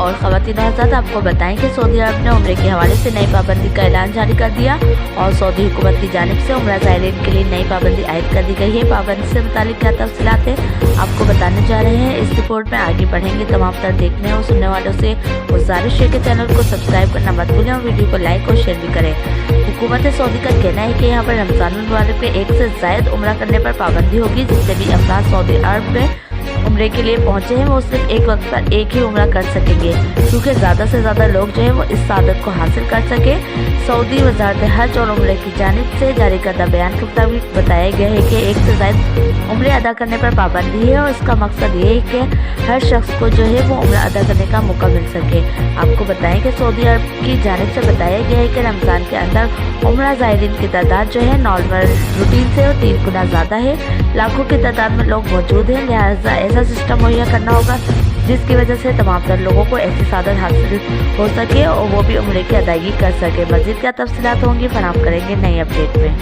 और ख़वातीन हज़रात, आपको बताएं कि सऊदी अरब ने उम्रे के हवाले से नई पाबंदी का ऐलान जारी कर दिया और सऊदी हुकूमत की जानिब से उम्रा ज़ायरीन के लिए नई पाबंदी आयद कर दी गई है। पाबंदी से मुतालिक क्या तफसीलात है आपको बताने जा रहे हैं इस रिपोर्ट में। आगे बढ़ेंगे तमाम तर देखने और सुनने वालों से गुजारिश है कि चैनल को सब्सक्राइब करना मत भूलें और वीडियो को लाइक और शेयर भी करें। हुकूमत सऊदी का कहना है कि यहाँ पर रमज़ान मुबारक पे एक से ज़ायद उम्रा करने पर पाबंदी होगी। जिससे भी अफराद सऊदी अरब में उम्रे के लिए पहुंचे हैं वो सिर्फ एक वक्त पर एक ही उम्रा कर सकेंगे, क्योंकि ज़्यादा से ज़्यादा लोग जो है वो इस सादत को हासिल कर सके। सऊदी वज़ारत हज और उम्रे की जानिब से जारी करदा बयान के मुताबिक बताया गया है कि एक से ज़ायद उम्रे अदा करने पर पाबंदी है और इसका मकसद ये है कि हर शख्स को जो है वो उम्रा अदा करने का मौका मिल सके। आपको बताएं कि सऊदी अरब की जानिब से बताया गया है कि रमज़ान के अंदर उम्रा ज़ायरीन की तादाद जो है नॉर्मल रूटीन से 3 गुना ज़्यादा है। लाखों की तादाद में लोग मौजूद हैं, लिहाजा ऐसा सिस्टम मुहैया करना होगा जिसकी वजह से तमाम तर लोगों को ऐसी सादत हासिल हो सके और वो भी उम्रे की अदायगी कर सके। मज़ीद क्या तफसीलात होंगी फराहम करेंगे नई अपडेट में।